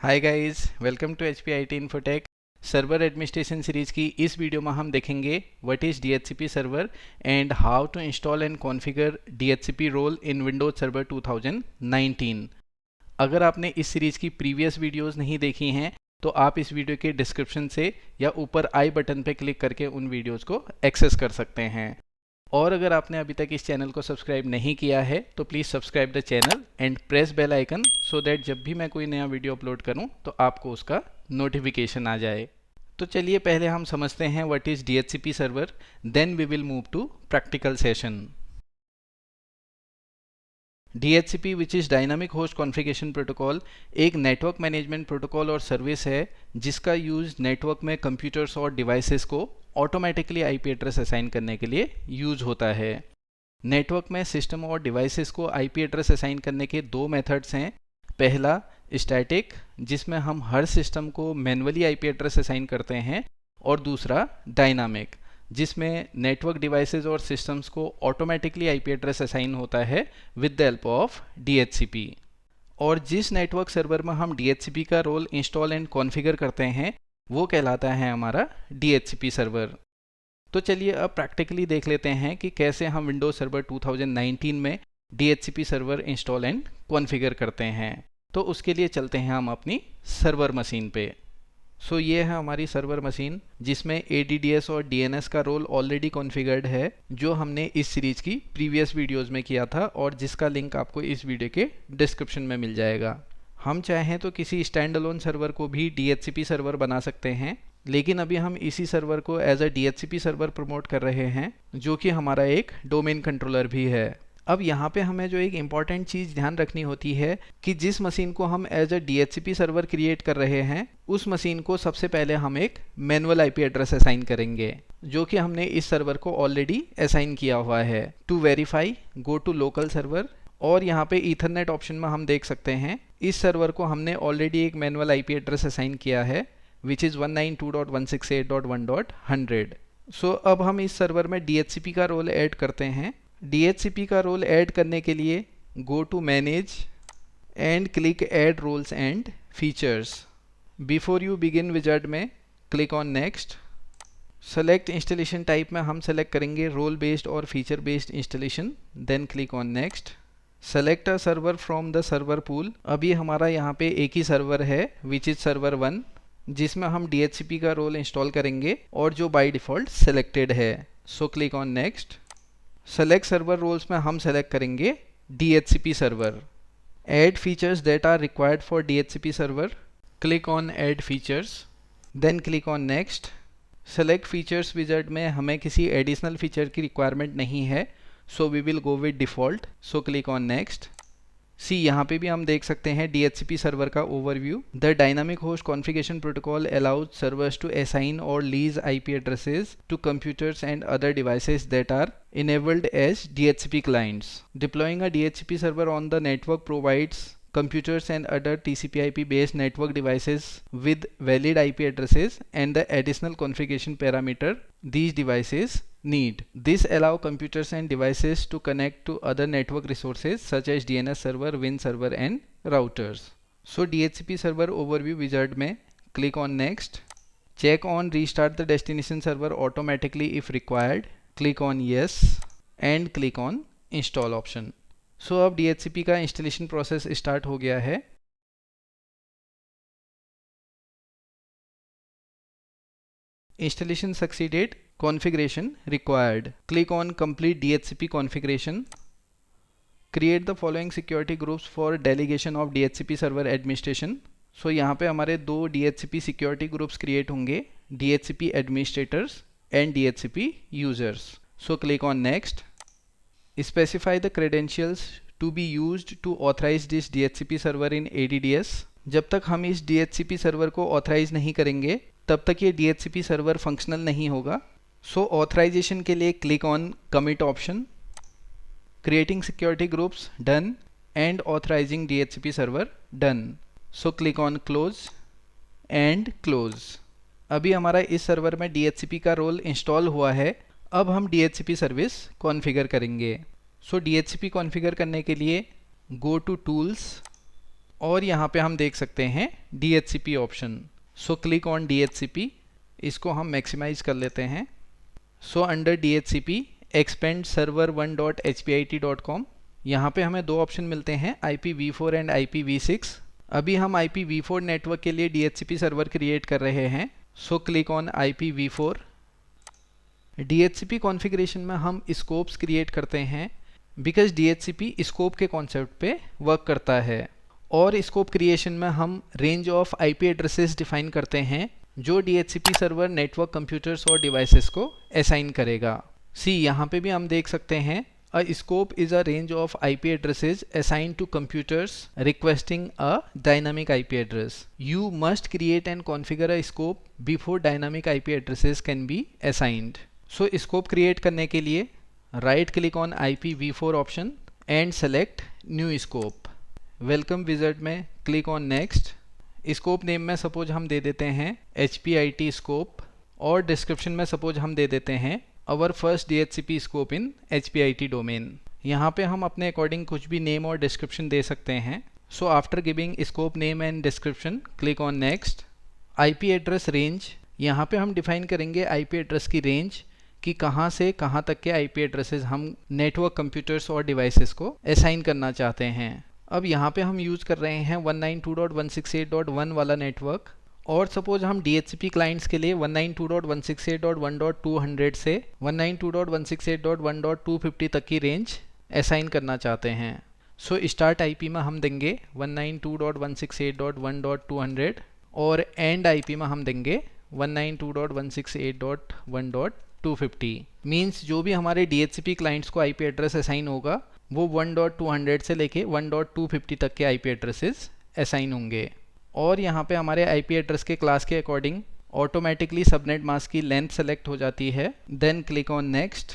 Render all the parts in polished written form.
Hi guys, welcome to H P I T infotech. Server administration series की इस video में हम देखेंगे what is DHCP server and how to install and configure DHCP role in Windows server 2019। अगर आपने इस series की previous videos नहीं देखी हैं तो आप इस वीडियो के डिस्क्रिप्शन से या ऊपर आई बटन पर क्लिक करके उन वीडियोज़ को एक्सेस कर सकते हैं। और अगर आपने अभी तक इस चैनल को सब्सक्राइब नहीं किया है तो please subscribe the channel and press bell icon so that जब भी मैं कोई नया वीडियो अपलोड करूं तो आपको उसका नोटिफिकेशन आ जाए। तो चलिए पहले हम समझते हैं what is DHCP server, then we will move to practical session. DHCP which is dynamic host configuration protocol एक नेटवर्क मैनेजमेंट प्रोटोकॉल और सर्विस है जिसका यूज़ नेटवर्क में कंप्यूटर्स और डिवाइसेस को ऑटोमेटिकली IP एड्रेस असाइन करने के लिए यूज़ होता है। नेटवर्क में सिस्टम और डिवाइसेस को IP एड्रेस असाइन करने के दो मेथड्स हैं। पहला स्टैटिक, जिसमें हम हर सिस्टम को मैन्युअली IP एड्रेस असाइन करते हैं, और दूसरा डायनामिक, जिसमें नेटवर्क डिवाइसेस और सिस्टम्स को ऑटोमेटिकली IP एड्रेस असाइन होता है with the help of DHCP। और जिस नेटवर्क सर्वर में हम DHCP का रोल इंस्टॉल एंड कॉन्फ़िगर करते हैं वो कहलाता है हमारा DHCP सर्वर। तो चलिए अब प्रैक्टिकली देख लेते हैं कि कैसे हम विंडोज सर्वर 2019 में DHCP server install and configure करते हैं। तो उसके लिए चलते हैं हम अपनी सर्वर मशीन पे। सो ये है हमारी सर्वर मशीन जिसमें ADDS और DNS का रोल ऑलरेडी कॉन्फ़िगर्ड है, जो हमने इस सीरीज़ की प्रीवियस वीडियोज़ में किया था और जिसका लिंक आपको इस वीडियो के डिस्क्रिप्शन में मिल जाएगा। हम चाहें तो किसी स्टैंड अलोन सर्वर को भी DHCP सर्वर बना सकते हैं, लेकिन अभी हम इसी सर्वर को as a DHCP server promote कर रहे हैं, जो कि हमारा एक डोमेन कंट्रोलर भी है। अब यहाँ पे हमें जो एक इम्पॉर्टेंट चीज़ ध्यान रखनी होती है कि जिस मशीन को हम as a DHCP server create कर रहे हैं उस मशीन को सबसे पहले हम एक मैनुअल IP एड्रेस असाइन करेंगे, जो कि हमने इस सर्वर को ऑलरेडी असाइन किया हुआ है। To verify go to local server, और यहाँ पे ईथरनेट ऑप्शन में हम देख सकते हैं इस सर्वर को हमने ऑलरेडी एक मैनुअल IP एड्रेस असाइन किया है विच इज़ 192.168.1.100। सो अब हम इस सर्वर में DHCP का रोल ऐड करते हैं। DHCP का रोल ऐड करने के लिए go to manage and click add roles and features. Before you begin wizard में click on next. Select installation type में हम सेलेक्ट करेंगे रोल बेस्ड और feature based installation, then click on next. Select a server from the server pool. अभी हमारा यहाँ पे एक ही सर्वर है विच इज़ सर्वर 1, जिसमें हम DHCP का रोल इंस्टॉल करेंगे और जो बाय डिफ़ॉल्ट सेलेक्टेड है। So click on next. Select server roles में हम सेलेक्ट करेंगे DHCP server. Add features that are required for DHCP server, click on add features, then click on next. Select features wizard में हमें किसी additional feature की requirement नहीं है, so we will go with default. So click on next. See यहाँ पे भी हम देख सकते हैं DHCP सर्वर का overview. The dynamic host configuration protocol allows servers to assign और lease IP addresses to computers and other devices that are enabled as DHCP clients. Deploying a DHCP server on the network provides computers and other TCP/IP based network devices with valid IP addresses and the additional configuration parameter these devices need. This allow computers and devices to connect to other network resources such as DNS server, WIN server and routers. So DHCP server overview wizard में click on next. Check on restart the destination server automatically if required. Click on yes and click on install option. So अब DHCP का installation process start हो गया है। Installation succeeded. Configuration required. Click on complete DHCP configuration. Create the following security groups for delegation of DHCP server administration. So यहाँ पे हमारे दो DHCP security groups create होंगे, DHCP administrators and DHCP users. So click on next. Specify the credentials to be used to authorize this DHCP server in ADDS. जब तक हम इस DHCP server को ऑथराइज नहीं करेंगे तब तक ये DHCP सर्वर फंक्शनल नहीं होगा। सो ऑथराइजेशन के लिए click on commit option. Creating security groups done and authorising DHCP server done. So click on close and close. अभी हमारा इस सर्वर में DHCP का रोल इंस्टॉल हुआ है। अब हम DHCP सर्विस कॉन्फ़िगर करेंगे। सो DHCP कॉन्फ़िगर करने के लिए गो टू टूल्स और यहाँ पे हम देख सकते हैं DHCP option. So click on DHCP, इसको हम मैक्सिमाइज कर लेते हैं। So under DHCP expand server 1.hpit.com, यहाँ पे हमें दो ऑप्शन मिलते हैं, IPv4 एंड IPv6। अभी हम IPv4 नेटवर्क के लिए DHCP सर्वर क्रिएट कर रहे हैं। So click on IPv4। DHCP configuration में हम स्कोप्स क्रिएट करते हैं बिकॉज DHCP स्कोप के कॉन्सेप्ट पे वर्क करता है। और स्कोप क्रिएशन में हम range of IP addresses define करते हैं जो DHCP सर्वर नेटवर्क कंप्यूटर्स और डिवाइसेस को असाइन करेगा। यहाँ पे भी हम देख सकते हैं a scope is a range of IP addresses assigned to computers requesting a dynamic IP address. You must create and configure a scope before dynamic IP addresses can be assigned. So scope create करने के लिए right click on IPv4 option and select new scope. Welcome wizard में click on next. Scope name में suppose हम दे देते हैं HPIT scope और डिस्क्रिप्शन में सपोज हम दे देते हैं our first DHCP scope in HPIT domain. यहाँ पे हम अपने अकॉर्डिंग कुछ भी नेम और डिस्क्रिप्शन दे सकते हैं। So after giving scope name and description click on next. IP address range, यहाँ पे हम डिफाइन करेंगे IP एड्रेस की रेंज कि कहाँ से कहाँ तक के IP एड्रेसेस हम नेटवर्क कंप्यूटर्स और डिवाइसेस को असाइन करना चाहते हैं। अब यहाँ पे हम यूज़ कर रहे हैं 192.168.1 वाला नेटवर्क और सपोज हम DHCP क्लाइंट्स के लिए 192.168.1.200 से 192.168.1.250 तक की रेंज असाइन करना चाहते हैं। सो स्टार्ट IP में हम देंगे 192.168.1.200 और एंड IP में हम देंगे 192.168.1.250। मीन्स जो भी हमारे DHCP क्लाइंट्स को IP एड्रेस असाइन होगा वो 1.200 से लेके 1.250 तक के IP एड्रेसेस असाइन होंगे। और यहाँ पे हमारे IP एड्रेस के क्लास के अकॉर्डिंग ऑटोमेटिकली सबनेट मास्क की लेंथ सेलेक्ट हो जाती है। Then click on next.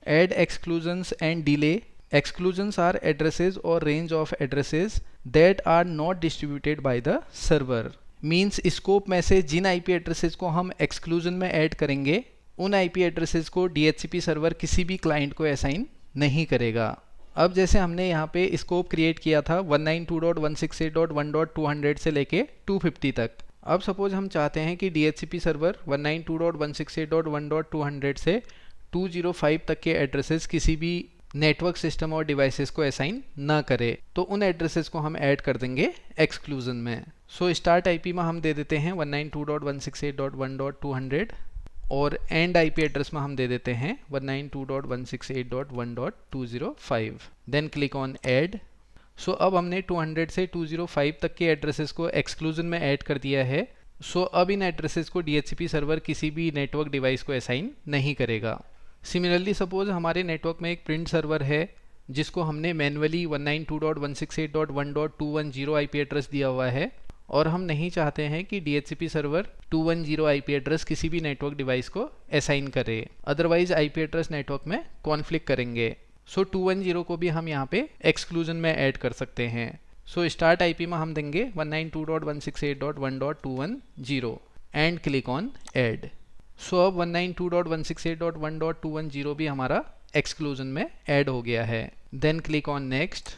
Add exclusions and delay. Exclusions are addresses और range of addresses that are not distributed by the server. Means scope में से जिन IP addresses को हम exclusion में ऐड करेंगे उन IP एड्रेसेस को DHCP सर्वर किसी भी क्लाइंट को असाइन नहीं करेगा। अब जैसे हमने यहाँ पे स्कोप क्रिएट किया था 192.168.1.200 से लेके 250 तक। अब सपोज हम चाहते हैं कि DHCP सर्वर 192.168.1.200 से 205 तक के एड्रेसेस किसी भी नेटवर्क सिस्टम और डिवाइसेस को असाइन ना करे, तो उन एड्रेसेस को हम ऐड कर देंगे एक्सक्लूजन में। सो स्टार्ट IP में हम दे देते हैं 192.168.1.200 और एंड IP एड्रेस में हम दे देते हैं 192.168.1.205। Then click on add. So अब हमने 200 से 205 तक के एड्रेसेस को एक्सक्लूजन में ऐड कर दिया है। सो अब इन एड्रेसेस को DHCP सर्वर किसी भी नेटवर्क डिवाइस को असाइन नहीं करेगा। सिमिलरली सपोज हमारे नेटवर्क में एक प्रिंट सर्वर है जिसको हमने मैनुअली 192.168.1.210 IP एड्रेस दिया हुआ है और हम नहीं चाहते हैं कि DHCP सर्वर 210 IP एड्रेस किसी भी नेटवर्क डिवाइस को असाइन करे, अदरवाइज IP एड्रेस नेटवर्क में कॉन्फ्लिक्ट करेंगे। सो 210 को भी हम यहाँ पे एक्सक्लूजन में ऐड कर सकते हैं। सो स्टार्ट IP में हम देंगे 192.168.1.210 and click on add. So अब 192.168.1.210 भी हमारा एक्सक्लूजन में ऐड हो गया है। Then click on next.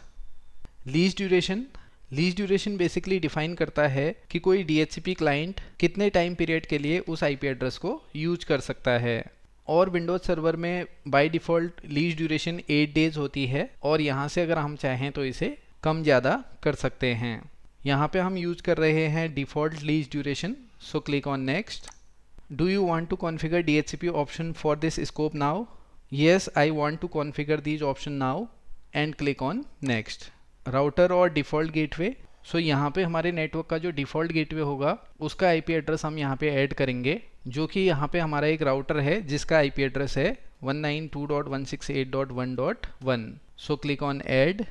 Lease duration. Lease duration basically define करता है कि कोई DHCP क्लाइंट कितने टाइम पीरियड के लिए उस IP एड्रेस को यूज कर सकता है। और विंडोज सर्वर में by default lease duration 8 days होती है और यहाँ से अगर हम चाहें तो इसे कम ज़्यादा कर सकते हैं। यहाँ पे हम यूज कर रहे हैं default lease duration. So click on next. Do you want to configure DHCP option for this scope now? Yes, I want to configure these option now and click on next. Router और default gateway. So यहाँ पे हमारे network का जो default gateway होगा उसका IP address हम यहाँ पे ऐड करेंगे, जो कि यहाँ पे हमारा एक राउटर है जिसका IP एड्रेस है 192.168.1.1। So click on add,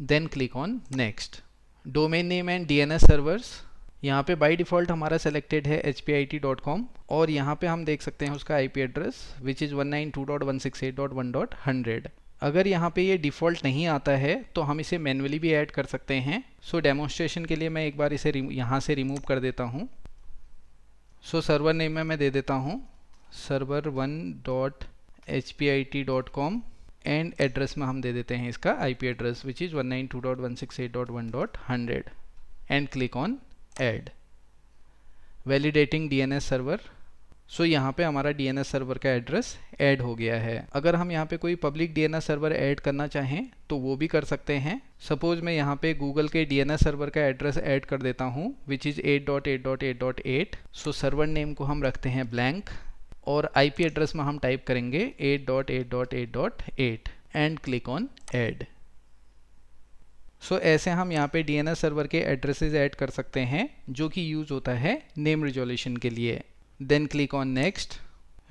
then click on next. Domain name and DNS servers. यहाँ पे बाय डिफ़ॉल्ट हमारा सेलेक्टेड है hpit.com और यहाँ पे हम देख सकते हैं उसका IP एड्रेस विच इज़ 192.168.1.100। अगर यहाँ पे ये डिफ़ॉल्ट नहीं आता है तो हम इसे मैन्युअली भी ऐड कर सकते हैं। सो डेमोन्स्ट्रेशन के लिए मैं एक बार इसे यहाँ से रिमूव कर देता हूँ। सो सर्वर नेम में मैं दे देता हूँ server1.hpit.com एंड एड्रेस में हम दे देते हैं इसका IP address which is 192.168.1.100 and click on add. Validating DNS server. So यहाँ पे हमारा डीएनएस सर्वर का एड्रेस ऐड हो गया है। अगर हम यहाँ पे कोई पब्लिक डीएनएस सर्वर ऐड करना चाहें तो वो भी कर सकते हैं। सपोज मैं यहाँ पे गूगल के डीएनएस सर्वर का एड्रेस ऐड कर देता हूँ which is 8.8.8.8। So server name को हम रखते हैं ब्लैंक और आईपी एड्रेस में हम टाइप करेंगे 8.8.8.8 एंड क्लिक ऑन ऐड। सो ऐसे हम यहाँ पे डीएनएस सर्वर के एड्रेसेस ऐड कर सकते हैं जो कि यूज़ होता है नेम रिजोल्यूशन के लिए। Then click on next.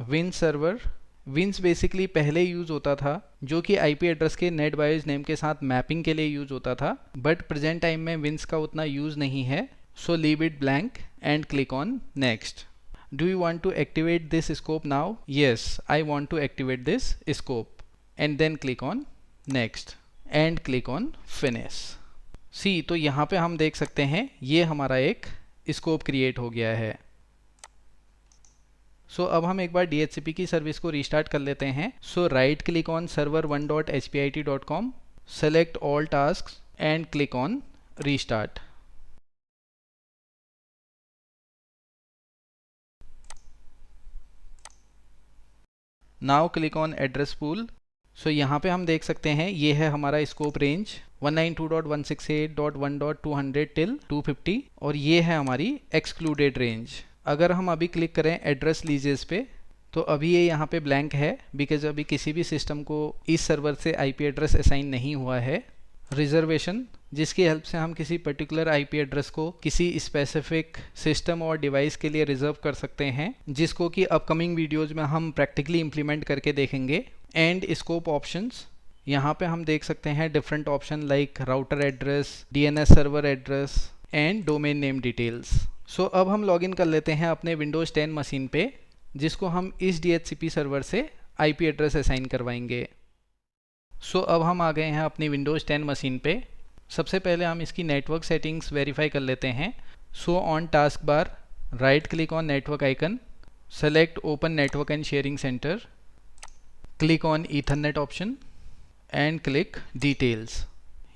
विंस सर्वर। विंस बेसिकली पहले यूज़ होता था जो कि आईपी एड्रेस के नेट बायोस नेम के साथ मैपिंग के लिए यूज़ होता था, बट प्रेजेंट टाइम में विंस का उतना यूज़ नहीं है। So leave it blank and click on next. Do you want to activate this scope now? Yes, I want to activate this scope. And then click on next and click on finish. See, तो यहाँ पे हम देख सकते हैं ये हमारा एक स्कोप क्रिएट हो गया है। सो अब हम एक बार DHCP की सर्विस को रीस्टार्ट कर लेते हैं। So right click on server1.hpit.com, select all tasks and click on restart. Now click on address pool. So यहाँ पे हम देख सकते हैं ये है हमारा स्कोप रेंज 192.168.1.200 टिल 250 और ये है हमारी एक्सक्लूडेड रेंज। अगर हम अभी क्लिक करें एड्रेस लीजेस पे तो अभी ये यहाँ पे ब्लैंक है बिकॉज अभी किसी भी सिस्टम को इस सर्वर से आईपी एड्रेस असाइन नहीं हुआ है। रिजर्वेशन, जिसकी हेल्प से हम किसी पर्टिकुलर आईपी एड्रेस को किसी स्पेसिफिक सिस्टम और डिवाइस के लिए रिजर्व कर सकते हैं, जिसको कि अपकमिंग वीडियोज़ में हम प्रैक्टिकली इम्प्लीमेंट करके देखेंगे। एंड स्कोप ऑप्शंस, यहाँ पे हम देख सकते हैं different option like router address, DNS server address and domain name details. So अब हम लॉगिन कर लेते हैं अपने विंडोज़ 10 मशीन पे, जिसको हम इस DHCP सर्वर से आईपी एड्रेस असाइन करवाएंगे। सो अब हम आ गए हैं अपनी विंडोज़ 10 मशीन पे। सबसे पहले हम इसकी नेटवर्क सेटिंग्स वेरीफाई कर लेते हैं। So on task bar right click on network icon, select open network and sharing centre, click on Ethernet option and click details.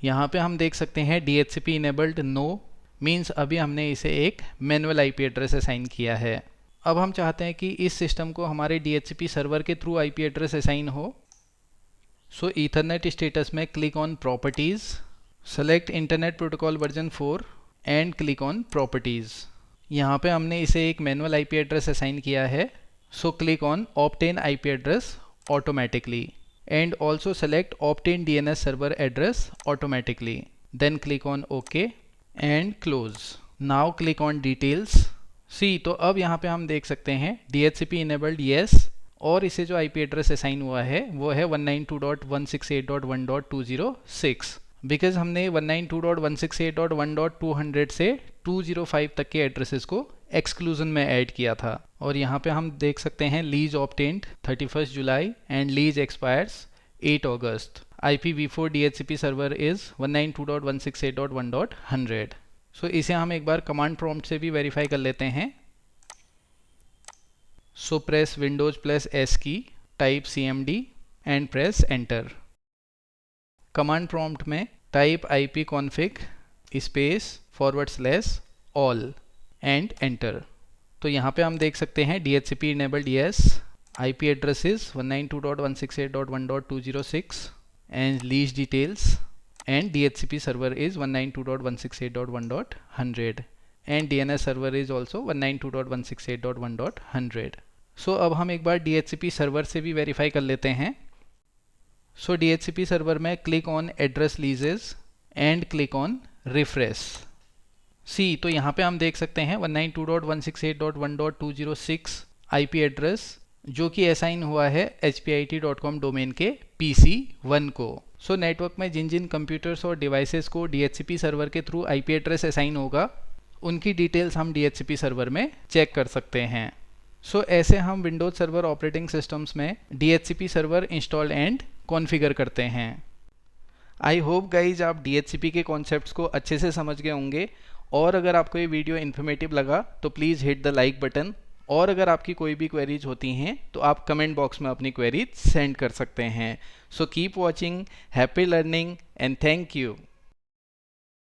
यहाँ पे हम देख सकते हैं DHCP इनेबल्ड नो, मीन्स अभी हमने इसे एक मैनुअल आईपी एड्रेस असाइन किया है। अब हम चाहते हैं कि इस सिस्टम को हमारे DHCP सर्वर के थ्रू आईपी एड्रेस असाइन हो। सो ईथरनेट स्टेटस में click on properties, select internet protocol version 4 and click on properties. यहाँ पे हमने इसे एक मैनुअल आईपी एड्रेस असाइन किया है। So click on obtain IP address automatically and also select obtain DNS server address automatically. Then click on okay and close. Now click on details. See, तो अब यहाँ पे हम देख सकते हैं DHCP इनेबल्ड येस, और इसे जो आईपी एड्रेस असाइन हुआ है वो है 192.168.1.206। बिकॉज हमने 192.168.1.200 से 205 तक के एड्रेसेस को एक्सक्लूजन में ऐड किया था। और यहाँ पे हम देख सकते हैं lease obtained 31 July and lease expires 8 August. IPv4 DHCP server is 192.168.1.100। सो इसे हम एक बार कमांड प्रॉम्प्ट से भी वेरीफाई कर लेते हैं। So press Windows plus S key, type CMD and press enter. Command prompt में type ipconfig space /all and enter. तो यहाँ पे हम देख सकते हैं DHCP enabled yes, IP address is 192.168.1.206 and lease details and DHCP server is 192.168.1.100 and DNS server is also 192.168.1.100। So अब हम एक बार DHCP सर्वर से भी वेरीफाई कर लेते हैं। सो DHCP सर्वर में click on address leases and click on refresh. See, तो यहाँ पे हम देख सकते हैं 192.168.1.206 IP एड्रेस जो कि असाइन हुआ है hpit.com डोमेन के PC1 को। सो नेटवर्क में जिन जिन कंप्यूटर्स और डिवाइसेस को DHCP सर्वर के थ्रू IP एड्रेस असाइन होगा उनकी डिटेल्स हम DHCP सर्वर में चेक कर सकते हैं। सो ऐसे हम विंडोज सर्वर ऑपरेटिंग सिस्टम्स में DHCP server install and configure करते हैं। आई होप गाइज आप DHCP के कॉन्सेप्ट्स को अच्छे से समझ गए होंगे, और अगर आपको ये वीडियो इन्फॉर्मेटिव लगा तो please hit the like button और अगर आपकी कोई भी क्वेरीज होती हैं तो आप कमेंट बॉक्स में अपनी क्वेरीज सेंड कर सकते हैं। So keep watching, happy learning and thank you.